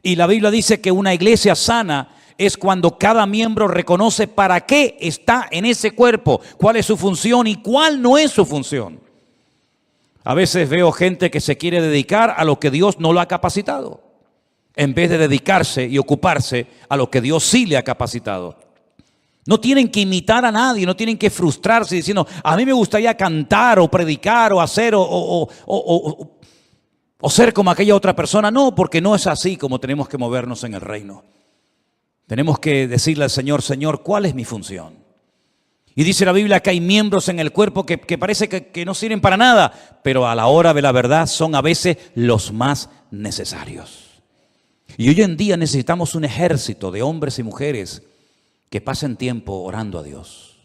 A: Y la Biblia dice que una iglesia sana es cuando cada miembro reconoce para qué está en ese cuerpo, cuál es su función y cuál no es su función. A veces veo gente que se quiere dedicar a lo que Dios no lo ha capacitado, en vez de dedicarse y ocuparse a lo que Dios sí le ha capacitado. No tienen que imitar a nadie, no tienen que frustrarse diciendo, a mí me gustaría cantar o predicar o hacer o ser como aquella otra persona. No, porque no es así como tenemos que movernos en el reino. Tenemos que decirle al Señor, Señor, ¿cuál es mi función? Y dice la Biblia que hay miembros en el cuerpo que parece que no sirven para nada, pero a la hora de la verdad son a veces los más necesarios. Y hoy en día necesitamos un ejército de hombres y mujeres que pasen tiempo orando a Dios.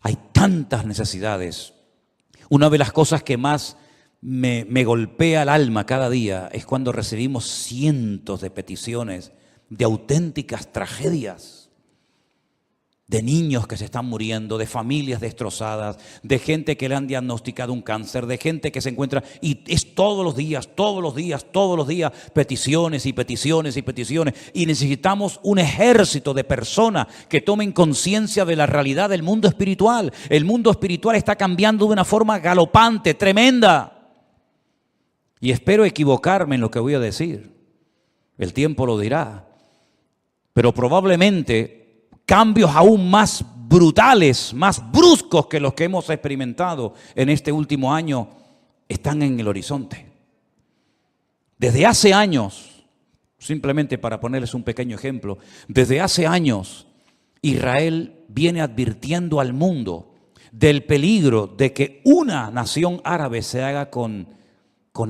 A: Hay tantas necesidades. Una de las cosas que más me golpea el alma cada día es cuando recibimos cientos de peticiones de auténticas tragedias, de niños que se están muriendo, de familias destrozadas, de gente que le han diagnosticado un cáncer, de gente que se encuentra, y es todos los días, peticiones y peticiones y peticiones, y necesitamos un ejército de personas que tomen conciencia de la realidad del mundo espiritual. El mundo espiritual está cambiando de una forma galopante, tremenda, y espero equivocarme en lo que voy a decir, el tiempo lo dirá. Pero probablemente cambios aún más brutales, más bruscos que los que hemos experimentado en este último año están en el horizonte. Desde hace años, simplemente para ponerles un pequeño ejemplo, desde hace años Israel viene advirtiendo al mundo del peligro de que una nación árabe se haga con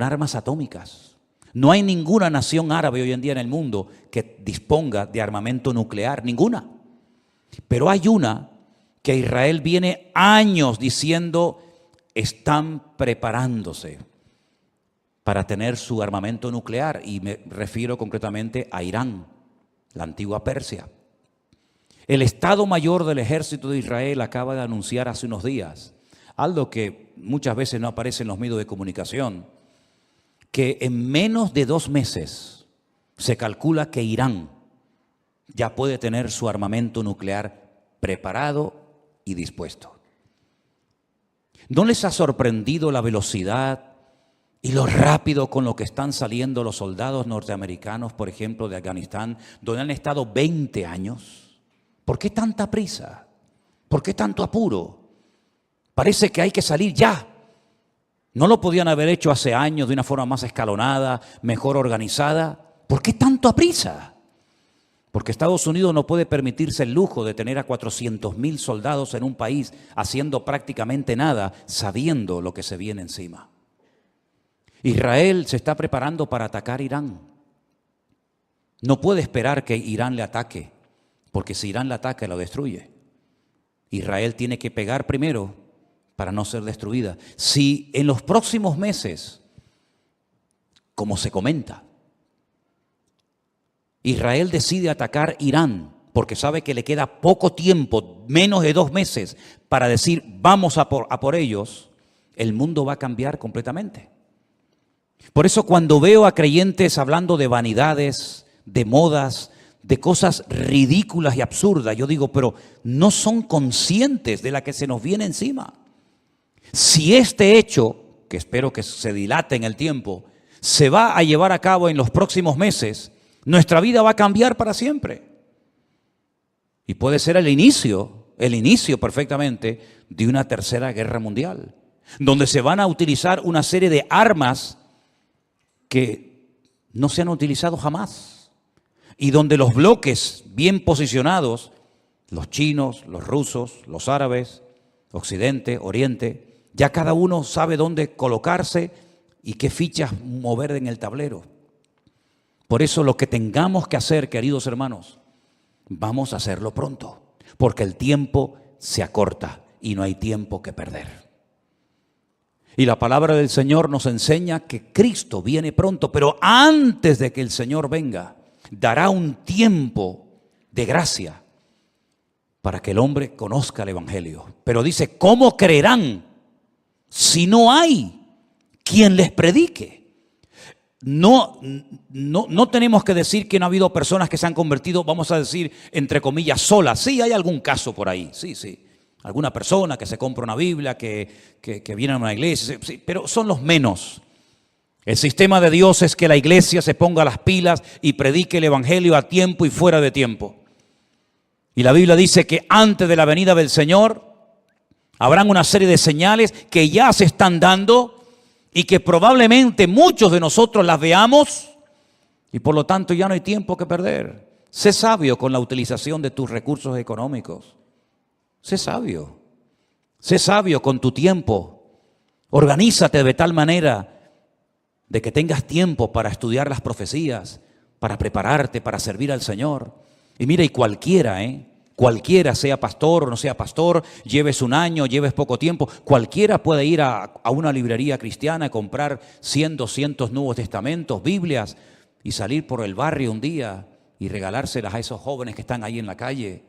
A: armas atómicas. No hay ninguna nación árabe hoy en día en el mundo que disponga de armamento nuclear, ninguna. Pero hay una que Israel viene años diciendo están preparándose para tener su armamento nuclear, y me refiero concretamente a Irán, la antigua Persia. El Estado Mayor del Ejército de Israel acaba de anunciar hace unos días algo que muchas veces no aparece en los medios de comunicación, que en menos de 2 meses se calcula que Irán ya puede tener su armamento nuclear preparado y dispuesto. ¿No les ha sorprendido la velocidad y lo rápido con lo que están saliendo los soldados norteamericanos, por ejemplo, de Afganistán, donde han estado 20 años? ¿Por qué tanta prisa? ¿Por qué tanto apuro? Parece que hay que salir ya. ¿No lo podían haber hecho hace años de una forma más escalonada, mejor organizada? ¿Por qué tanto a prisa? Porque Estados Unidos no puede permitirse el lujo de tener a 400,000 soldados en un país haciendo prácticamente nada, sabiendo lo que se viene encima. Israel se está preparando para atacar Irán. No puede esperar que Irán le ataque, porque si Irán le ataca, lo destruye. Israel tiene que pegar primero para no ser destruida. Si en los próximos meses, como se comenta, Israel decide atacar Irán, porque sabe que le queda poco tiempo, menos de 2 meses, para decir vamos a por ellos, el mundo va a cambiar completamente. Por eso cuando veo a creyentes hablando de vanidades, de modas, de cosas ridículas y absurdas, yo digo, pero no son conscientes de la que se nos viene encima. Si este hecho, que espero que se dilate en el tiempo, se va a llevar a cabo en los próximos meses, nuestra vida va a cambiar para siempre. Y puede ser el inicio perfectamente de una tercera guerra mundial, donde se van a utilizar una serie de armas que no se han utilizado jamás, y donde los bloques bien posicionados, los chinos, los rusos, los árabes, Occidente, Oriente, ya cada uno sabe dónde colocarse y qué fichas mover en el tablero. Por eso lo que tengamos que hacer, queridos hermanos, vamos a hacerlo pronto, porque el tiempo se acorta y no hay tiempo que perder. Y la palabra del Señor nos enseña que Cristo viene pronto, pero antes de que el Señor venga, dará un tiempo de gracia para que el hombre conozca el Evangelio. Pero dice, ¿cómo creerán si no hay quien les predique? no tenemos que decir que no ha habido personas que se han convertido, vamos a decir, entre comillas, solas. Sí, hay algún caso por ahí, sí. Alguna persona que se compra una Biblia, que viene a una iglesia, sí, pero son los menos. El sistema de Dios es que la iglesia se ponga las pilas y predique el evangelio a tiempo y fuera de tiempo. Y la Biblia dice que antes de la venida del Señor habrán una serie de señales que ya se están dando y que probablemente muchos de nosotros las veamos y por lo tanto ya no hay tiempo que perder. Sé sabio con la utilización de tus recursos económicos. Sé sabio con tu tiempo. Organízate de tal manera de que tengas tiempo para estudiar las profecías, para prepararte, para servir al Señor. Y mira, y cualquiera, sea pastor o no sea pastor, lleves un año, lleves poco tiempo, cualquiera puede ir a una librería cristiana y comprar 100, 200 Nuevos Testamentos, Biblias, y salir por el barrio un día y regalárselas a esos jóvenes que están ahí en la calle,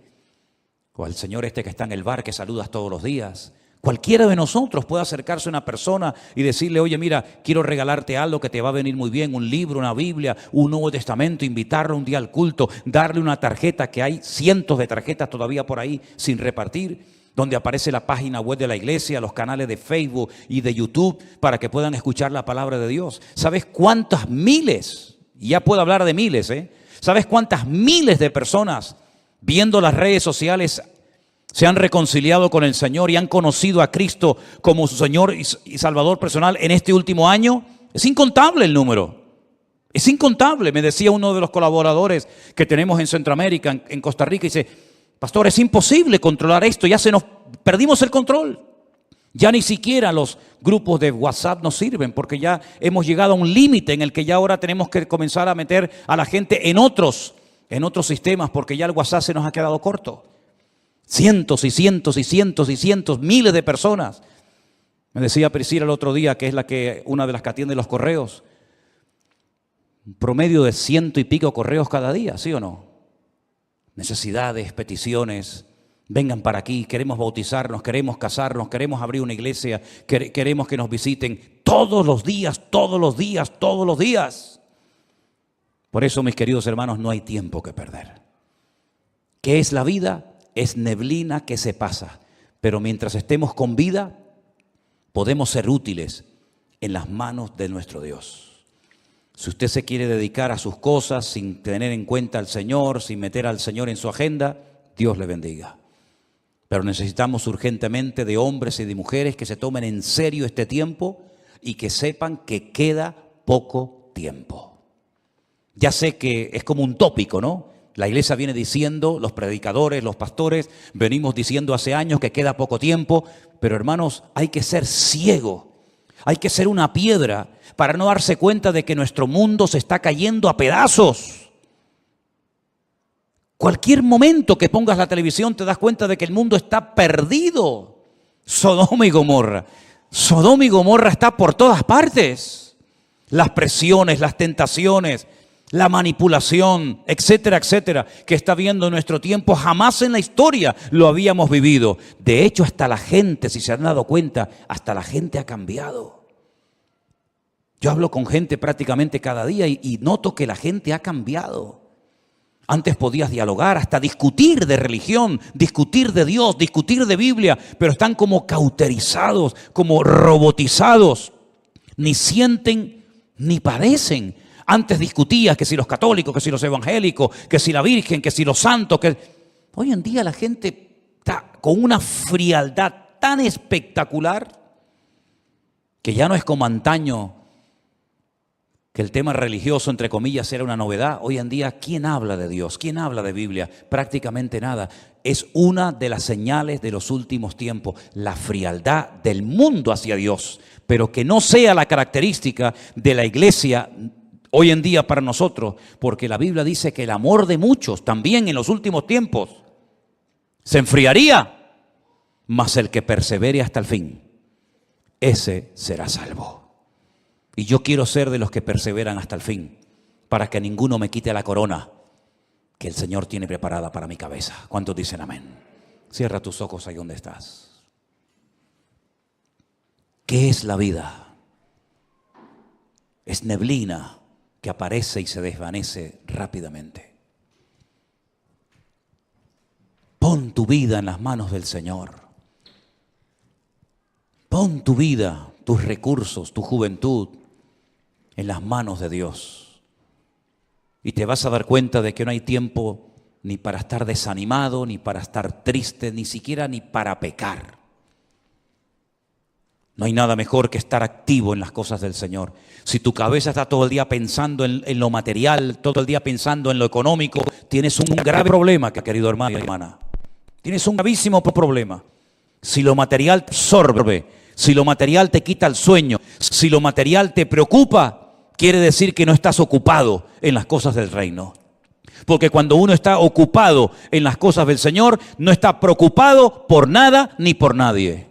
A: o al señor que está en el bar que saludas todos los días. Cualquiera de nosotros puede acercarse a una persona y decirle, oye, mira, quiero regalarte algo que te va a venir muy bien, un libro, una Biblia, un Nuevo Testamento, invitarlo un día al culto, darle una tarjeta, que hay cientos de tarjetas todavía por ahí sin repartir, donde aparece la página web de la iglesia, los canales de Facebook y de YouTube, para que puedan escuchar la palabra de Dios. ¿Sabes cuántas miles? Y ya puedo hablar de miles, ¿Sabes cuántas miles de personas viendo las redes sociales se han reconciliado con el Señor y han conocido a Cristo como su Señor y Salvador personal en este último año? Es incontable el número. Es incontable. Me decía uno de los colaboradores que tenemos en Centroamérica, en Costa Rica, y dice, pastor, es imposible controlar esto, perdimos el control. Ya ni siquiera los grupos de WhatsApp nos sirven porque ya hemos llegado a un límite en el que ya ahora tenemos que comenzar a meter a la gente en otros sistemas porque ya el WhatsApp se nos ha quedado corto. Cientos y cientos y cientos y cientos, miles de personas. Me decía Priscila el otro día, que es una de las que atiende los correos, un promedio de 100 y pico correos cada día, ¿sí o no? Necesidades, peticiones, vengan para aquí, queremos bautizarnos, queremos casarnos, queremos abrir una iglesia, queremos que nos visiten todos los días, todos los días, todos los días. Por eso, mis queridos hermanos, no hay tiempo que perder. ¿Qué es la vida? Es neblina que se pasa, pero mientras estemos con vida, podemos ser útiles en las manos de nuestro Dios. Si usted se quiere dedicar a sus cosas sin tener en cuenta al Señor, sin meter al Señor en su agenda, Dios le bendiga. Pero necesitamos urgentemente de hombres y de mujeres que se tomen en serio este tiempo y que sepan que queda poco tiempo. Ya sé que es como un tópico, ¿no? La iglesia viene diciendo, los predicadores, los pastores, venimos diciendo hace años que queda poco tiempo, pero hermanos, hay que ser ciego, hay que ser una piedra para no darse cuenta de que nuestro mundo se está cayendo a pedazos. Cualquier momento que pongas la televisión te das cuenta de que el mundo está perdido. Sodoma y Gomorra está por todas partes. Las presiones, las tentaciones, la manipulación, etcétera, etcétera, que está viendo en nuestro tiempo, jamás en la historia lo habíamos vivido. De hecho, hasta la gente, si se han dado cuenta, hasta la gente ha cambiado. Yo hablo con gente prácticamente cada día y noto que la gente ha cambiado. Antes podías dialogar, hasta discutir de religión, discutir de Dios, discutir de Biblia, pero están como cauterizados, como robotizados. Ni sienten ni padecen. Antes discutías que si los católicos, que si los evangélicos, que si la Virgen, que si los santos. Hoy en día la gente está con una frialdad tan espectacular que ya no es como antaño, que el tema religioso, entre comillas, era una novedad. Hoy en día, ¿quién habla de Dios? ¿Quién habla de Biblia? Prácticamente nada. Es una de las señales de los últimos tiempos, la frialdad del mundo hacia Dios, pero que no sea la característica de la iglesia hoy en día para nosotros, porque la Biblia dice que el amor de muchos también en los últimos tiempos se enfriaría, mas el que persevere hasta el fin, ese será salvo. Y yo quiero ser de los que perseveran hasta el fin, para que ninguno me quite la corona que el Señor tiene preparada para mi cabeza. ¿Cuántos dicen amén? Cierra tus ojos ahí donde estás. ¿Qué es la vida? Es neblina que aparece y se desvanece rápidamente. Pon tu vida en las manos del Señor. Pon tu vida, tus recursos, tu juventud en las manos de Dios. Y te vas a dar cuenta de que no hay tiempo ni para estar desanimado, ni para estar triste, ni siquiera ni para pecar. No hay nada mejor que estar activo en las cosas del Señor. Si tu cabeza está todo el día pensando en lo material, todo el día pensando en lo económico, tienes un grave problema, querido hermano y hermana. Tienes un gravísimo problema. Si lo material te absorbe, si lo material te quita el sueño, si lo material te preocupa, quiere decir que no estás ocupado en las cosas del reino. Porque cuando uno está ocupado en las cosas del Señor, no está preocupado por nada ni por nadie.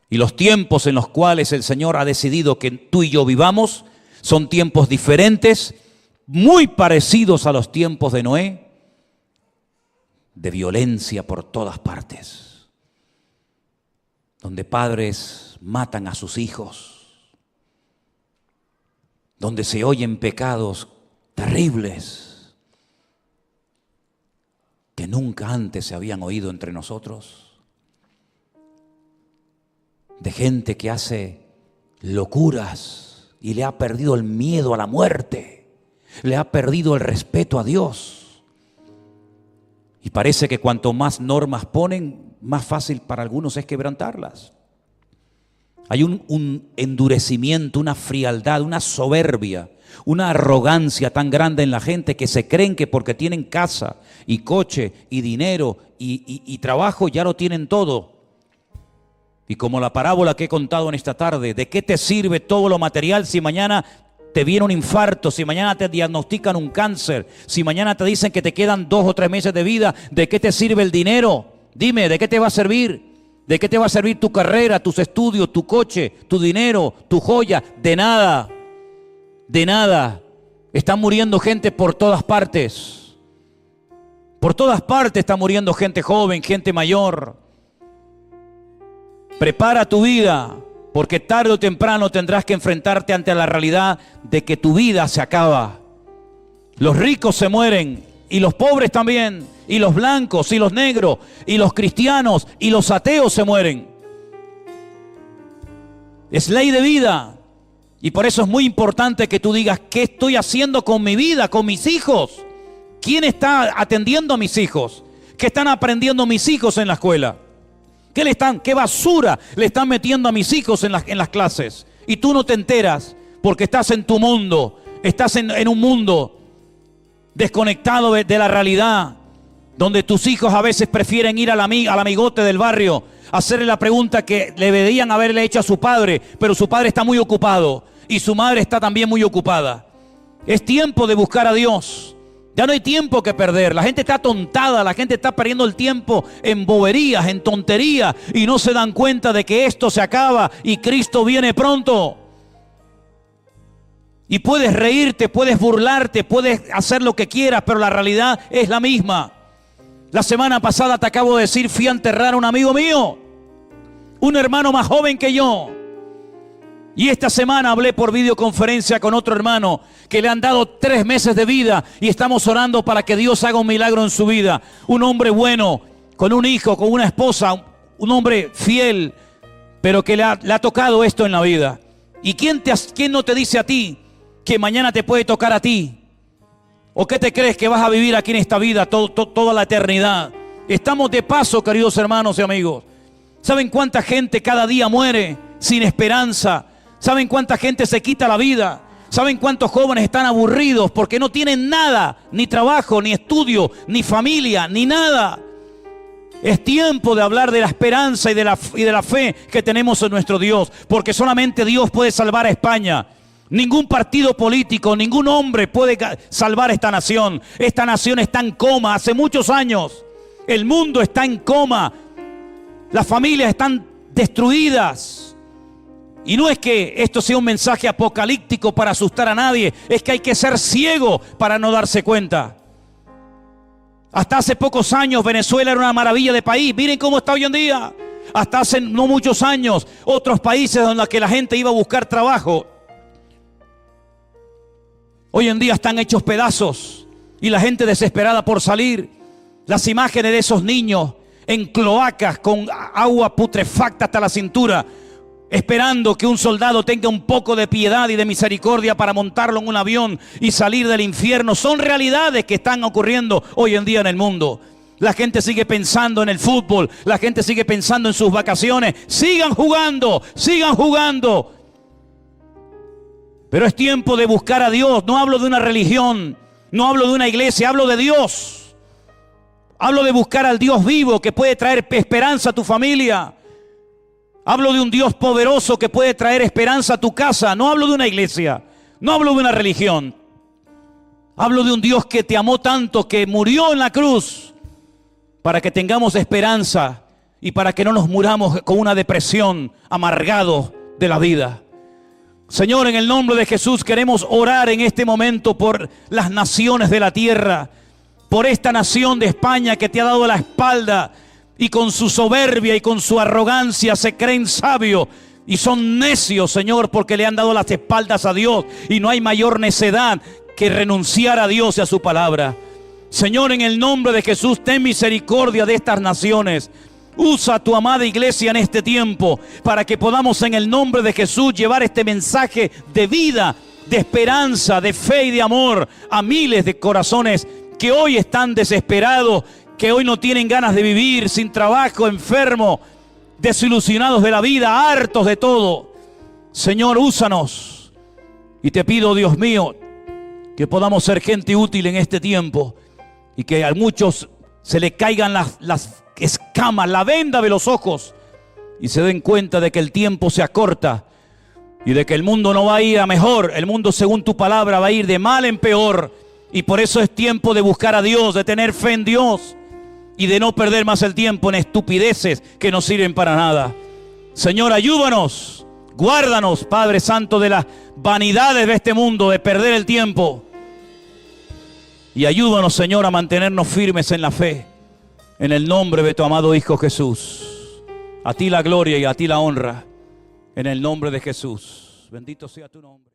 A: Y los tiempos en los cuales el Señor ha decidido que tú y yo vivamos son tiempos diferentes, muy parecidos a los tiempos de Noé, de violencia por todas partes, donde padres matan a sus hijos, donde se oyen pecados terribles que nunca antes se habían oído entre nosotros. De gente que hace locuras y le ha perdido el miedo a la muerte, le ha perdido el respeto a Dios. Y parece que cuanto más normas ponen, más fácil para algunos es quebrantarlas. Hay un endurecimiento, una frialdad, una soberbia, una arrogancia tan grande en la gente que se creen que porque tienen casa y coche y dinero y trabajo ya lo tienen todo. Y como la parábola que he contado en esta tarde, ¿de qué te sirve todo lo material si mañana te viene un infarto, si mañana te diagnostican un cáncer, si mañana te dicen que te quedan 2 o 3 meses de vida? ¿De qué te sirve el dinero? Dime, ¿de qué te va a servir? ¿De qué te va a servir tu carrera, tus estudios, tu coche, tu dinero, tu joya? De nada, de nada. Están muriendo gente por todas partes. Por todas partes está muriendo gente joven, gente mayor. Prepara tu vida, porque tarde o temprano tendrás que enfrentarte ante la realidad de que tu vida se acaba. Los ricos se mueren, y los pobres también, y los blancos, y los negros, y los cristianos, y los ateos se mueren. Es ley de vida, y por eso es muy importante que tú digas, ¿qué estoy haciendo con mi vida, con mis hijos? ¿Quién está atendiendo a mis hijos? ¿Qué están aprendiendo mis hijos en la escuela? ¿Qué basura le están metiendo a mis hijos en las clases? Y tú no te enteras porque estás en tu mundo, estás en un mundo desconectado de la realidad, donde tus hijos a veces prefieren ir al amigote del barrio, hacerle la pregunta que le deberían haberle hecho a su padre, pero su padre está muy ocupado y su madre está también muy ocupada. Es tiempo de buscar a Dios. Ya no hay tiempo que perder. La gente está atontada, la gente está perdiendo el tiempo en boberías, en tonterías, y no se dan cuenta de que esto se acaba y Cristo viene pronto. Y puedes reírte, puedes burlarte, puedes hacer lo que quieras, pero la realidad es la misma. La semana pasada te acabo de decir, fui a enterrar a un amigo mío, un hermano más joven que yo. Y esta semana hablé por videoconferencia con otro hermano que le han dado 3 meses de vida y estamos orando para que Dios haga un milagro en su vida. Un hombre bueno, con un hijo, con una esposa, un hombre fiel, pero que le ha tocado esto en la vida. ¿Y quién no te dice a ti que mañana te puede tocar a ti? ¿O qué te crees que vas a vivir aquí en esta vida toda la eternidad? Estamos de paso, queridos hermanos y amigos. ¿Saben cuánta gente cada día muere sin esperanza? ¿Saben cuánta gente se quita la vida? ¿Saben cuántos jóvenes están aburridos porque no tienen nada? Ni trabajo, ni estudio, ni familia, ni nada. Es tiempo de hablar de la esperanza y de la fe que tenemos en nuestro Dios, porque solamente Dios puede salvar a España. Ningún partido político, ningún hombre puede salvar a esta nación. Esta nación está en coma hace muchos años. El mundo está en coma. Las familias están destruidas. Y no es que esto sea un mensaje apocalíptico para asustar a nadie, es que hay que ser ciego para no darse cuenta. Hasta hace pocos años Venezuela era una maravilla de país. Miren cómo está hoy en día. Hasta hace no muchos años otros países donde la gente iba a buscar trabajo Hoy en día están hechos pedazos y la gente desesperada por salir. Las imágenes de esos niños en cloacas con agua putrefacta hasta la cintura, esperando que un soldado tenga un poco de piedad y de misericordia para montarlo en un avión y salir del infierno. Son realidades que están ocurriendo hoy en día en el mundo. La gente sigue pensando en el fútbol, la gente sigue pensando en sus vacaciones. Sigan jugando, sigan jugando. Pero es tiempo de buscar a Dios. No hablo de una religión, no hablo de una iglesia, hablo de Dios. Hablo de buscar al Dios vivo que puede traer esperanza a tu familia. Hablo de un Dios poderoso que puede traer esperanza a tu casa. No hablo de una iglesia, no hablo de una religión. Hablo de un Dios que te amó tanto, que murió en la cruz para que tengamos esperanza y para que no nos muramos con una depresión, amargados de la vida. Señor, en el nombre de Jesús queremos orar en este momento por las naciones de la tierra, por esta nación de España que te ha dado la espalda y con su soberbia y con su arrogancia se creen sabios y son necios, Señor, porque le han dado las espaldas a Dios, y no hay mayor necedad que renunciar a Dios y a su palabra. Señor, en el nombre de Jesús, ten misericordia de estas naciones. Usa a tu amada iglesia en este tiempo para que podamos en el nombre de Jesús llevar este mensaje de vida, de esperanza, de fe y de amor a miles de corazones que hoy están desesperados, que hoy no tienen ganas de vivir, sin trabajo, enfermos, desilusionados de la vida, hartos de todo. Señor, úsanos. Y te pido, Dios mío, que podamos ser gente útil en este tiempo y que a muchos se le caigan las escamas, la venda de los ojos y se den cuenta de que el tiempo se acorta y de que el mundo no va a ir a mejor. El mundo, según tu palabra, va a ir de mal en peor, y por eso es tiempo de buscar a Dios, de tener fe en Dios y de no perder más el tiempo en estupideces que no sirven para nada. Señor, ayúdanos, guárdanos, Padre Santo, de las vanidades de este mundo, de perder el tiempo, y ayúdanos, Señor, a mantenernos firmes en la fe. En el nombre de tu amado Hijo Jesús. A ti la gloria y a ti la honra. En el nombre de Jesús. Bendito sea tu nombre.